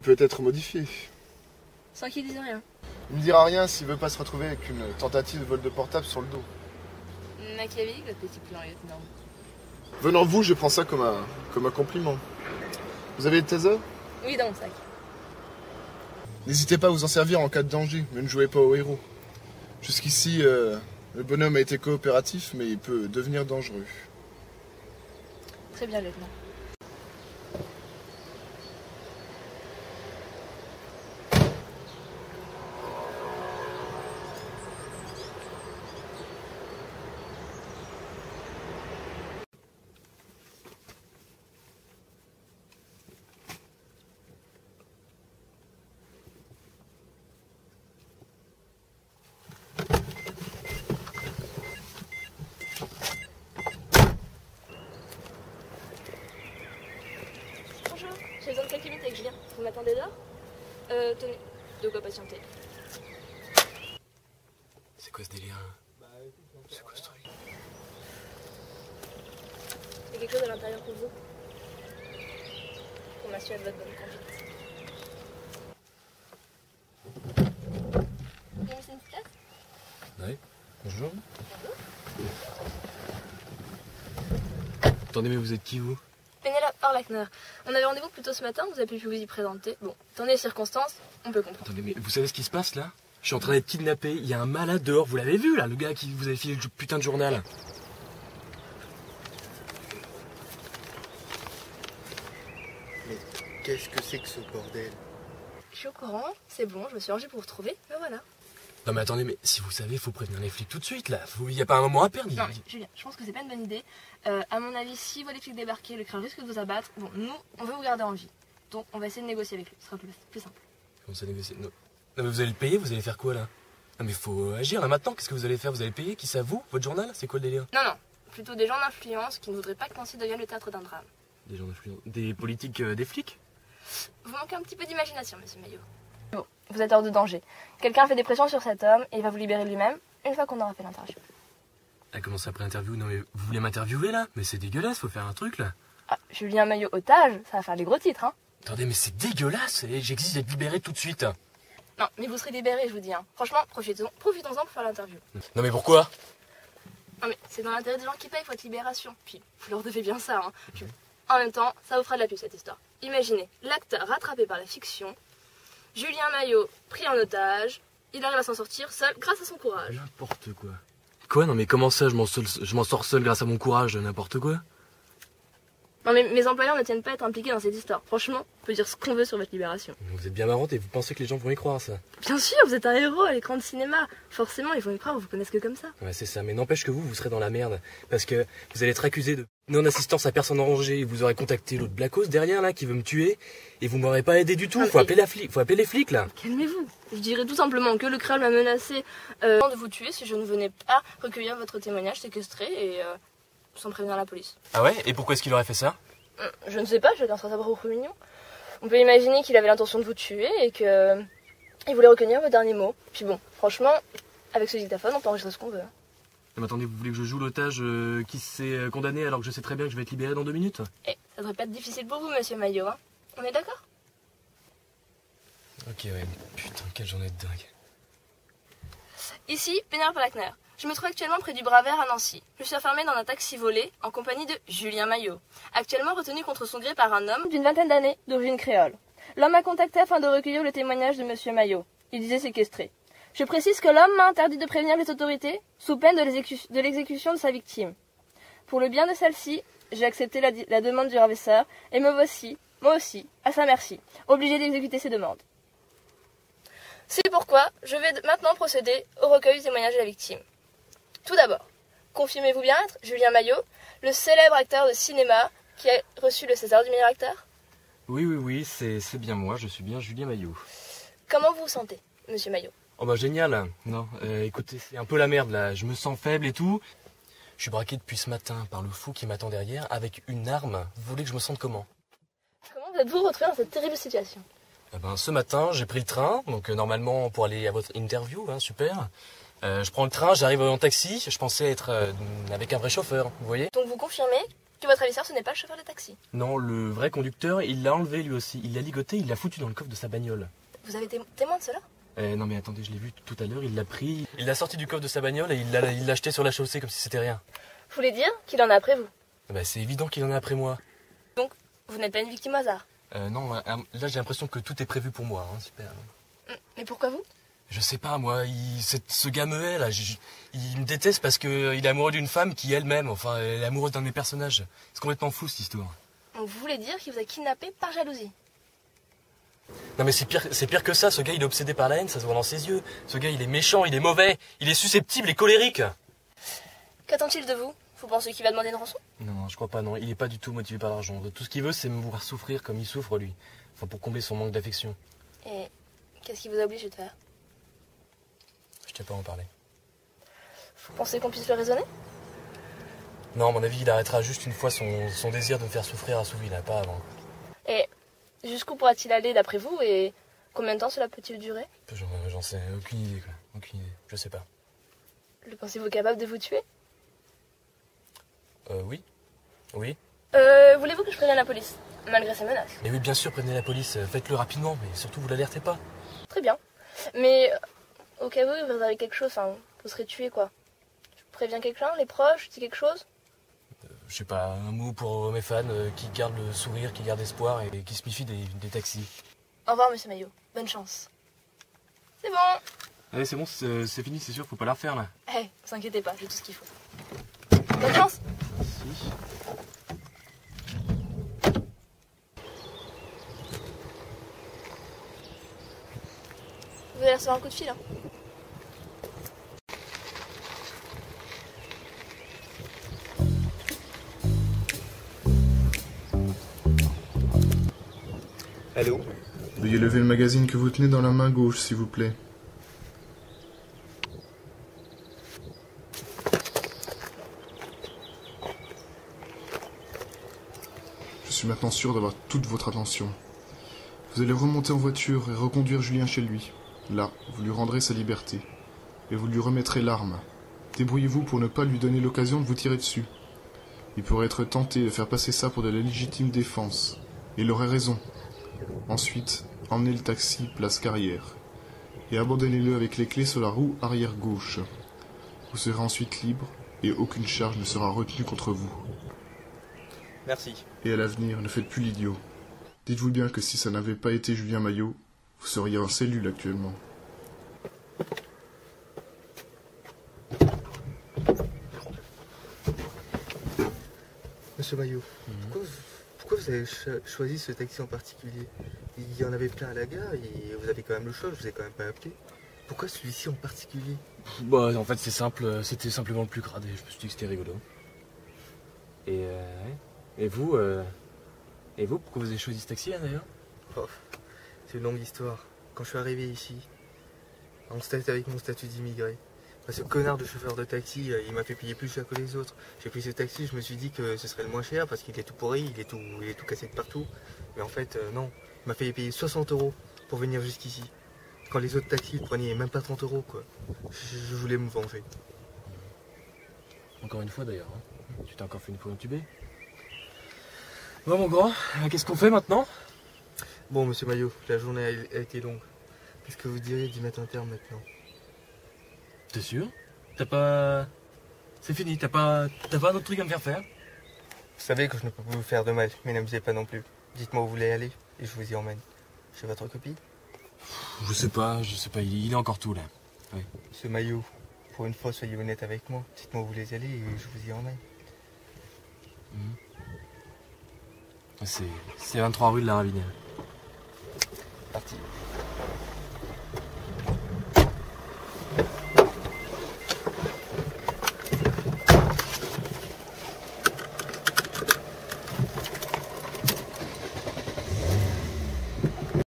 peut être modifié. Sans qu'il dise rien. Il me dira rien s'il veut pas se retrouver avec une tentative de vol de portable sur le dos. Machiavélique, votre petit plan, lieutenant. Venant de vous, je prends ça comme un compliment. Vous avez le taser? Oui, dans mon sac. N'hésitez pas à vous en servir en cas de danger, mais ne jouez pas au héros. Jusqu'ici, le bonhomme a été coopératif, mais il peut devenir dangereux. Très bien, lieutenant. Bonjour, j'ai besoin de quelques minutes avec Julien. Vous m'attendez dehors? Tenez, de quoi patienter. C'est quoi ce délire? C'est quoi ce truc? Il y a quelque chose à l'intérieur pour vous. Pour m'assurer de votre bonne conduite. Vous avez mis une petite place? Ouais, bonjour. Attendez, mais vous êtes qui, vous? Pénélope Orlachner. On avait rendez-vous plus tôt ce matin, vous avez pu vous y présenter. Bon, étant donné les circonstances, on peut comprendre. Attendez, mais vous savez ce qui se passe, là? Je suis en train d'être kidnappé, il y a un malade dehors, vous l'avez vu, là, le gars qui vous avait filé le putain de journal. Mais qu'est-ce que c'est que ce bordel? Je suis au courant, c'est bon, je me suis rangée pour vous retrouver, mais voilà. Non mais attendez, mais si vous savez, il faut prévenir les flics tout de suite, là. Il n'y a pas un moment à perdre. Non mais Julien, je pense que c'est pas une bonne idée. À mon avis, si vous voyez les flics débarquer, le crime risque de vous abattre. Bon, nous, on veut vous garder en vie. Donc on va essayer de négocier avec lui, ce sera plus simple. Comment ça négocier? Non. Non mais vous allez le payer, vous allez faire quoi, là? Non mais il faut agir, là, maintenant. Qu'est-ce que vous allez faire? Vous allez payer? Qui ça, vous? Votre journal? C'est quoi le délire? Non, plutôt des gens d'influence qui ne voudraient pas que Nancy devienne le théâtre d'un drame. Des gens d'influence. Des politiques, des flics? Vous manquez un petit peu d'imagination, monsieur Maillot. Bon, vous êtes hors de danger. Quelqu'un fait des pressions sur cet homme et il va vous libérer lui-même une fois qu'on aura fait l'interview. Ah, comment ça, après l'interview? Non mais vous voulez m'interviewer, là? Mais c'est dégueulasse, faut faire un truc, là. Ah, Julien Maillot otage, ça va faire les gros titres, hein. Attendez, mais c'est dégueulasse, et j'exige d'être libéré tout de suite. Non, mais vous serez libéré, je vous dis, hein. Franchement, profitons-en pour faire l'interview. Non mais pourquoi? Non mais c'est dans l'intérêt des gens qui payent votre libération. Puis, vous leur devez bien ça, hein. Puis, en même temps, ça vous fera de la pub, cette histoire. Imaginez, l'acteur rattrapé par la fiction, Julien Maillot pris en otage, il arrive à s'en sortir seul grâce à son courage. N'importe quoi. Quoi? Non mais comment ça, je m'en sors seul grâce à mon courage, n'importe quoi? Non mais mes employeurs ne tiennent pas à être impliqués dans cette histoire. Franchement, on peut dire ce qu'on veut sur votre libération. Vous êtes bien marrante et vous pensez que les gens vont y croire, ça? Bien sûr, vous êtes un héros à l'écran de cinéma. Forcément, ils vont y croire, vous connaissent que comme ça. Ouais, c'est ça, mais n'empêche que vous serez dans la merde. Parce que vous allez être accusé de non-assistance à personne en danger. Vous aurez contacté l'autre Blackos derrière, là, qui veut me tuer. Et vous m'aurez pas aidé du tout. Faut appeler les flics, là. Calmez-vous. Je dirais tout simplement que le créole m'a menacé de vous tuer si je ne venais pas recueillir votre témoignage séquestré et sans prévenir la police. Ah ouais? Et pourquoi est-ce qu'il aurait fait ça? Je ne sais pas, chacun sera sa propre opinion. On peut imaginer qu'il avait l'intention de vous tuer et que il voulait recueillir vos derniers mots. Puis bon, franchement, avec ce dictaphone, on peut enregistrer ce qu'on veut. Mais attendez, vous voulez que je joue l'otage qui s'est condamné alors que je sais très bien que je vais être libéré dans 2 minutes? Eh, ça devrait pas être difficile pour vous, monsieur Maillot, hein. On est d'accord? Ok, ouais, mais putain, quelle journée de dingue. Ici, Pénélope Orlachner. Je me trouve actuellement près du Bras-Vert à Nancy. Je suis enfermée dans un taxi volé en compagnie de Julien Maillot, actuellement retenu contre son gré par un homme d'une vingtaine d'années, d'origine créole. L'homme m'a contacté afin de recueillir le témoignage de monsieur Maillot. Il disait séquestré. Je précise que l'homme m'a interdit de prévenir les autorités sous peine de l'exécution de sa victime. Pour le bien de celle-ci, j'ai accepté la demande du ravisseur et me voici, moi aussi, à sa merci, obligé d'exécuter ses demandes. C'est pourquoi je vais maintenant procéder au recueil du témoignage de la victime. Tout d'abord, confirmez-vous bien être Julien Maillot, le célèbre acteur de cinéma qui a reçu le César du meilleur acteur? Oui, c'est bien moi, je suis bien Julien Maillot. Comment vous vous sentez, monsieur Maillot? Oh bah génial. Non, écoutez, c'est un peu la merde là, je me sens faible et tout. Je suis braqué depuis ce matin par le fou qui m'attend derrière avec une arme. Vous voulez que je me sente comment? Comment vous êtes-vous retrouvé dans cette terrible situation? Eh ben, ce matin, j'ai pris le train, donc normalement pour aller à votre interview, hein, super. Je prends le train, j'arrive en taxi, je pensais être avec un vrai chauffeur, vous voyez? Donc vous confirmez que votre ravisseur ce n'est pas le chauffeur de taxi. Non, le vrai conducteur, il l'a enlevé lui aussi. Il l'a ligoté, il l'a foutu dans le coffre de sa bagnole. Vous avez témoin de cela? Non mais attendez, je l'ai vu tout à l'heure, il l'a pris. Il l'a sorti du coffre de sa bagnole et il l'a jeté sur la chaussée comme si c'était rien. Vous voulez dire qu'il en a après vous? Bah c'est évident qu'il en a après moi. Donc, vous n'êtes pas une victime au hasard? Non, là j'ai l'impression que tout est prévu pour moi, hein, super. Mais pourquoi vous? Je sais pas, moi, ce gars Mehet, là, il me déteste parce qu'il est amoureux d'une femme qui elle-même, enfin, elle est amoureuse d'un de mes personnages. C'est complètement fou cette histoire. Donc vous voulez dire qu'il vous a kidnappé par jalousie? Non mais c'est pire que ça, ce gars il est obsédé par la haine, ça se voit dans ses yeux. Ce gars il est méchant, il est mauvais, il est susceptible et colérique. Qu'attend-il de vous? Vous pensez qu'il va demander une rançon? Non, je crois pas, non, il est pas du tout motivé par l'argent. Tout ce qu'il veut c'est me voir souffrir comme il souffre lui. Enfin pour combler son manque d'affection. Et qu'est-ce qui vous a obligé de faire? Je tiens pas à en parler. Vous pensez qu'on puisse le raisonner? Non, à mon avis il arrêtera juste une fois son désir de me faire souffrir assouvi, là, pas avant. Et jusqu'où pourra-t-il aller d'après vous et combien de temps cela peut-il durer? J'en sais aucune idée, quoi. Aucune idée, je sais pas. Le pensez-vous capable de vous tuer? Oui. Oui. Voulez-vous que je prévienne la police, malgré ces menaces? Mais oui, bien sûr, prévenez la police, faites-le rapidement, mais surtout vous l'alertez pas. Très bien. Mais au cas où vous avez quelque chose, enfin, vous serez tué quoi. Je préviens quelqu'un, les proches, je dis quelque chose? Je sais pas, un mot pour mes fans qui gardent le sourire, qui gardent espoir et qui se méfient des taxis. Au revoir, monsieur Maillot. Bonne chance. C'est bon. Allez, c'est bon, c'est fini, c'est sûr, faut pas la refaire là. Eh, vous inquiétez pas, j'ai tout ce qu'il faut. Bonne chance. Si. Vous allez recevoir un coup de fil, hein. Allô? Veuillez lever le magazine que vous tenez dans la main gauche, s'il vous plaît. Je suis maintenant sûr d'avoir toute votre attention. Vous allez remonter en voiture et reconduire Julien chez lui. Là, vous lui rendrez sa liberté. Et vous lui remettrez l'arme. Débrouillez-vous pour ne pas lui donner l'occasion de vous tirer dessus. Il pourrait être tenté de faire passer ça pour de la légitime défense. Et il aurait raison. Ensuite, emmenez le taxi place Carrière. Et abandonnez-le avec les clés sur la roue arrière gauche. Vous serez ensuite libre et aucune charge ne sera retenue contre vous. Merci. Et à l'avenir, ne faites plus l'idiot. Dites-vous bien que si ça n'avait pas été Julien Maillot, vous seriez en cellule actuellement. Monsieur Maillot, pourquoi vous avez choisi ce taxi en particulier? Il y en avait plein à la gare et vous avez quand même le choix, je vous ai quand même pas appelé. Pourquoi celui-ci en particulier? Bah, en fait, c'est simple, c'était simplement le plus crade et je me suis dit que c'était rigolo. Et vous, pourquoi vous avez choisi ce taxi là d'ailleurs? Oh, c'est une longue histoire. Quand je suis arrivé ici, avec mon statut d'immigré, ce connard de chauffeur de taxi, il m'a fait payer plus cher que les autres. J'ai pris ce taxi, je me suis dit que ce serait le moins cher parce qu'il est tout pourri, il est tout cassé de partout. Mais en fait, non. Il m'a fait payer 60 € pour venir jusqu'ici. Quand les autres taxis prenaient même pas 30 € quoi. Je voulais me venger. Encore une fois d'ailleurs, hein. Tu t'es encore fait une fois entuber. Bon mon grand, qu'est-ce qu'on fait maintenant? Bon monsieur Maillot, la journée a été longue. Qu'est-ce que vous diriez d'y mettre un terme maintenant? T'es sûr? T'as pas... C'est fini, t'as pas un autre truc à me faire faire? Vous savez que je ne peux pas vous faire de mal, mais n'abusez pas non plus. Dites-moi où vous voulez aller et je vous y emmène. Chez votre copine? Je sais pas, il est encore tout là. Ouais. Monsieur Maillot, pour une fois soyez honnête avec moi. Dites-moi où vous voulez aller et je vous y emmène. C'est 23 rue de la Ravinière. Parti.